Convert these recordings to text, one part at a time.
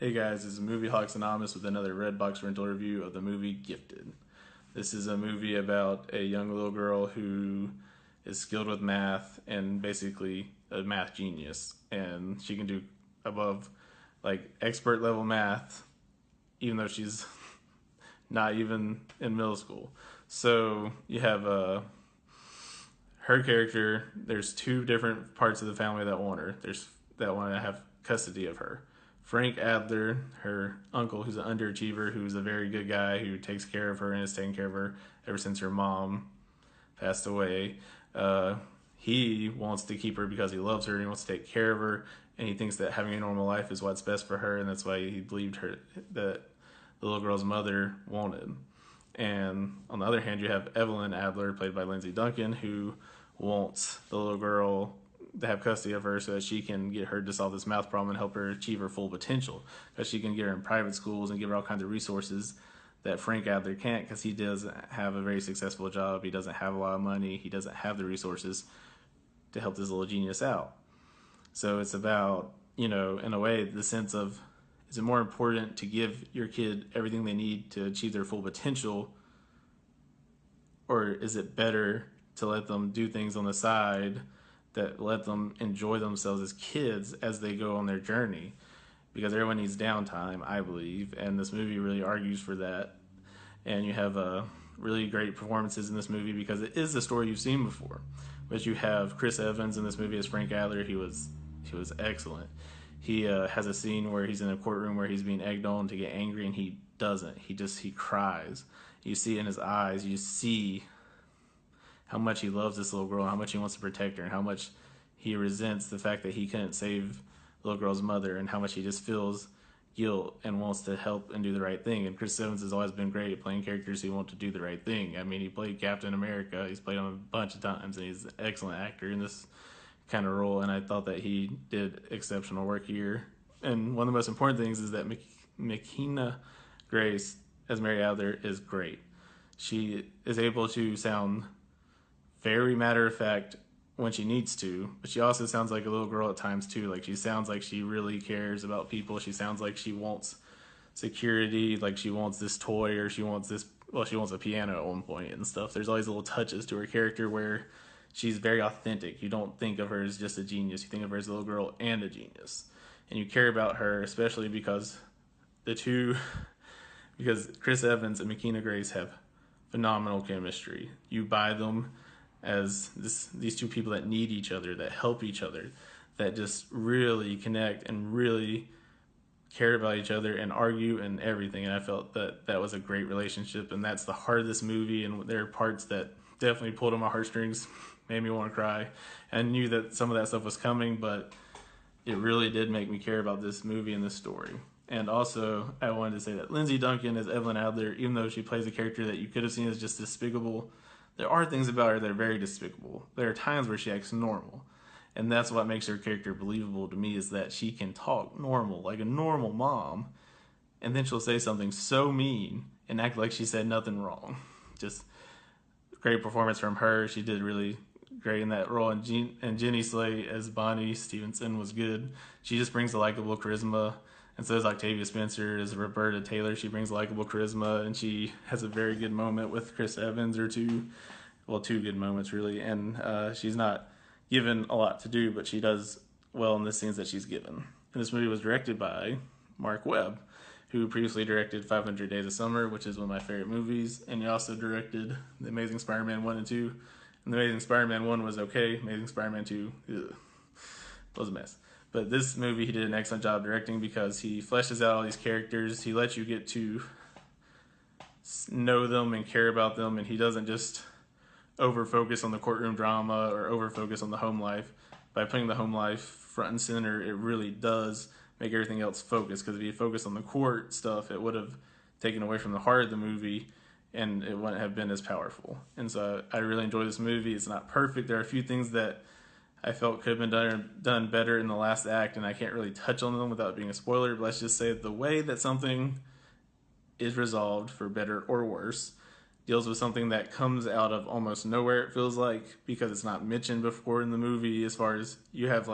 Hey guys, this is Movie-holics Anonymous with another Redbox rental review of the movie Gifted. This is a movie about a young little girl who is skilled with math and basically a math genius. And she can do above expert level math even though she's not even in middle school. So you have her character. There's two different parts of the family that want her. There's that want to have custody of her. Frank Adler, her uncle, who's an underachiever, who's a very good guy who takes care of her and has taken care of her ever since her mom passed away. He wants to keep her because he loves her and he wants to take care of her, and he thinks that having a normal life is what's best for her, and that's why he believed her that the little girl's mother wanted. And on the other hand, you have Evelyn Adler, played by Lindsay Duncan, who wants the little girl to have custody of her so that she can get her to solve this math problem and help her achieve her full potential. Because she can get her in private schools and give her all kinds of resources that Frank Adler can't, because he doesn't have a very successful job. He doesn't have a lot of money. He doesn't have the resources to help this little genius out. So it's about, in a way, the sense of, is it more important to give your kid everything they need to achieve their full potential, or is it better to let them do things on the side that let them enjoy themselves as kids as they go on their journey? Because everyone needs downtime, I believe, and this movie really argues for that. And you have really great performances in this movie because it is the story you've seen before. But you have Chris Evans in this movie as Frank Adler. He was excellent. He has a scene where he's in a courtroom where he's being egged on to get angry, and he doesn't. He cries. You see it in his eyes. You see how much he loves this little girl, how much he wants to protect her, and how much he resents the fact that he couldn't save the little girl's mother, and how much he just feels guilt and wants to help and do the right thing. And Chris Evans has always been great at playing characters who want to do the right thing. I mean, he played Captain America. He's played him a bunch of times, and he's an excellent actor in this kind of role, and I thought that he did exceptional work here. And one of the most important things is that McKenna Grace as Mary Adler is great. She is able to sound very matter-of-fact when she needs to, but she also sounds like a little girl at times too. Like, she sounds like she really cares about people. She sounds like she wants security, like she wants this toy, or she wants a piano at one point and stuff. There's always little touches to her character where she's very authentic. You don't think of her as just a genius. You think of her as a little girl and a genius. And you care about her, especially because because Chris Evans and McKenna Grace have phenomenal chemistry. You buy them as these two people that need each other, that help each other, that just really connect and really care about each other and argue and everything. And I felt that was a great relationship, and that's the heart of this movie. And there are parts that definitely pulled on my heartstrings, made me want to cry. I knew that some of that stuff was coming, but it really did make me care about this movie and this story. And also, I wanted to say that Lindsay Duncan as Evelyn Adler, even though she plays a character that you could have seen as just despicable, there are things about her that are very despicable. There are times where she acts normal. And that's what makes her character believable to me, is that she can talk normal, like a normal mom, and then she'll say something so mean and act like she said nothing wrong. Just great performance from her. She did really great in that role. And Jenny Slate as Bonnie Stevenson was good. She just brings a likable charisma. And so is Octavia Spencer as Roberta Taylor. She brings likable charisma, and she has a very good moment with Chris Evans, or two good moments really. And she's not given a lot to do, but she does well in the scenes that she's given. And this movie was directed by Mark Webb, who previously directed 500 Days of Summer, which is one of my favorite movies. And he also directed The Amazing Spider-Man 1 and 2. And The Amazing Spider-Man 1 was okay. Amazing Spider-Man 2 was a mess. But this movie, he did an excellent job directing, because he fleshes out all these characters. He lets you get to know them and care about them, and he doesn't just over-focus on the courtroom drama or over-focus on the home life. By putting the home life front and center, it really does make everything else focus, because if you focus on the court stuff, it would have taken away from the heart of the movie, and it wouldn't have been as powerful. And so I really enjoy this movie. It's not perfect. There are a few things that I felt could have been done better in the last act, and I can't really touch on them without being a spoiler, but let's just say that the way that something is resolved, for better or worse, deals with something that comes out of almost nowhere, it feels like, because it's not mentioned before in the movie. As far as, you have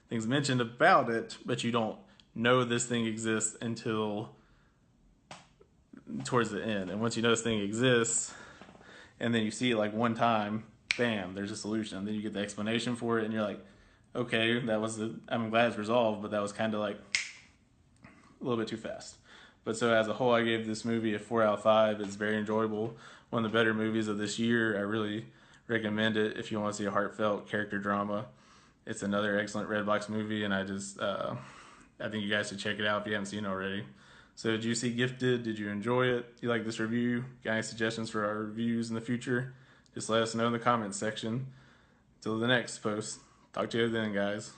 things mentioned about it, but you don't know this thing exists until towards the end. And once you know this thing exists, and then you see it like one time, bam, there's a solution. Then you get the explanation for it, and you're like, okay, I'm glad it's resolved, but that was kind of like a little bit too fast. But so as a whole, I gave this movie a 4 out of 5. It's very enjoyable. One of the better movies of this year. I really recommend it if you want to see a heartfelt character drama. It's another excellent Redbox movie, and I think you guys should check it out if you haven't seen it already. So did you see Gifted? Did you enjoy it? Do you like this review? Got any suggestions for our reviews in the future? Just let us know in the comments section. Till the next post. Talk to you then, guys.